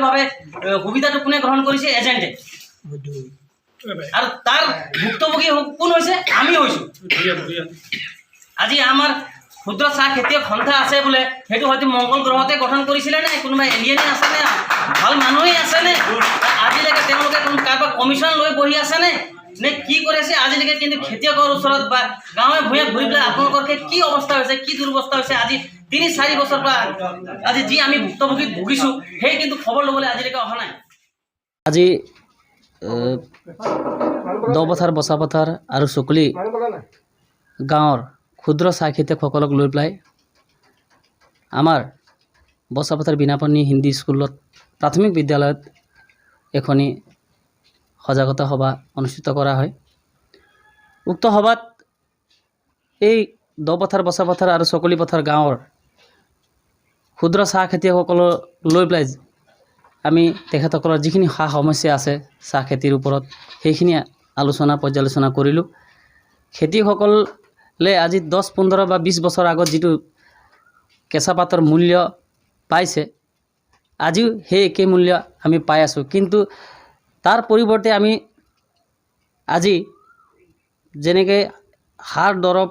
স্বয়ংক্ৰিয়ভাৱে সুবিধাটো কোনে গ্ৰহণ কৰিছে? এজেণ্টে। আৰু তাৰ ভুক্তভোগী কোন হৈছে? আমি হৈছোঁ। আজি আমাৰ ক্ষুদ্ৰ চাহ খেতিয়ক সন্থা আছে বোলে, সেইটো হয়তো মংগল গ্ৰহতে গঠন কৰিছিলে নে? কোনোবা এলিয়েনে আছেনে? ভাল মানুহেই আছেনে? আজিলৈকে তেওঁলোকে কাৰোবাৰ কমিশ্যন লৈ বহি আছেনে নে কি কৰিছে আজিলৈকে? কিন্তু খেতিয়কৰ ওচৰত বা গাঁৱে ভূঞে ঘূৰি পেলাই আপোনালোকৰ কি অৱস্থা হৈছে, কি দুৰৱস্থা হৈছে, আজি ৩-৪ বছৰ পৰা আজি যি আমি ভুক্তভোগীত ভুগিছোঁ সেই কিন্তু খবৰ ল'বলৈ আজিলৈকে অহা নাই। আজি দপথাৰ বচাপথাৰ আৰু চকলি গাঁৱৰ ক্ষুদ্ৰ চাহ খেতিয়কসকলক লৈ পেলাই আমাৰ বচাপথাৰ বিনাপানী হিন্দী স্কুলত প্ৰাথমিক বিদ্যালয়ত এখনি সজাগতা সভা অনুষ্ঠিত কৰা হয়। উক্ত সভাত এই দপথাৰ বচাপথাৰ আৰু চকলি পথাৰ গাঁৱৰ ক্ষুদ্ৰ চাহ খেতিয়কসকলক লৈ পেলাই আমি তেখেতসকলৰ যিখিনি সা সমস্যা আছে চাহ খেতিৰ ওপৰত সেইখিনি আলোচনা পৰ্যালোচনা কৰিলোঁ। খেতিয়কসকলে আজি 10-15 বা 20 বছৰ আগত যিটো কেঁচা পাতৰ মূল্য পাইছে, আজিও সেই একেই মূল্য আমি পাই আছোঁ। কিন্তু তাৰ পৰিৱৰ্তে আমি আজি যেনেকৈ সাৰ দৰৱ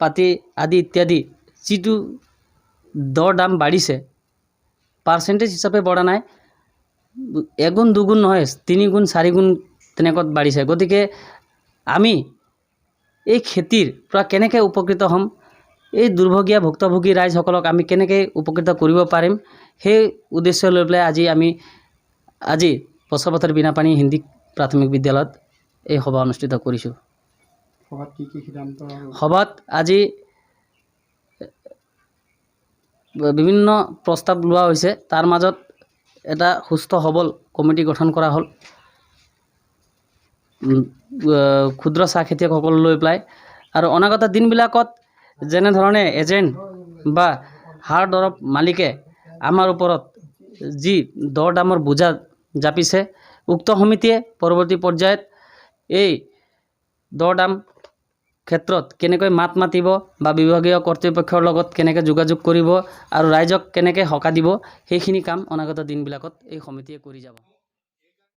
পাতি আদি ইত্যাদি যিটো দৰ দাম বাঢ়িছে, পাৰ্চেণ্টেজ হিচাপে বঢ়া নাই, 1 গুণ 2 গুণ নহয় 3 গুণ 4 গুণ তেনেকুৱাত বাঢ়িছে। গতিকে আমি এই খেতিৰ পৰা কেনেকৈ উপকৃত হ'ম, এই দুৰ্ভগীয়া ভুক্তভোগী ৰাইজসকলক আমি কেনেকৈ উপকৃত কৰিব পাৰিম, সেই উদ্দেশ্য লৈ পেলাই আজি বচাপথাৰ বিনাপানী হিন্দী প্ৰাথমিক বিদ্যালয়ত এই সভা অনুষ্ঠিত কৰিছোঁ। সভাত আজি বিভিন্ন প্ৰস্তাৱ লোৱা হৈছে। তাৰ মাজত এটা সুস্থ সবল কমিটি গঠন কৰা হ'ল ক্ষুদ্ৰ চাহ খেতিয়কসকল লৈ পেলাই। আৰু অনাগত দিনবিলাকত যেনেধৰণে এজেণ্ট বা সাৰ দৰৱ মালিকে আমাৰ ওপৰত যি দৰ দামৰ বোজা জাপিছে, উক্ত সমিতিয়ে পৰৱৰ্তী পৰ্যায়ত এই দৰ দাম ক্ষেত্ৰত কেনেকৈ মাত মাতিব বা বিভাগীয় কৰ্তৃপক্ষৰ লগত কেনেকৈ যোগাযোগ কৰিব আৰু ৰাইজক কেনেকৈ সকাহ দিব, সেইখিনি কাম অনাগত দিনবিলাকত এই সমিতিয়ে কৰি যাব।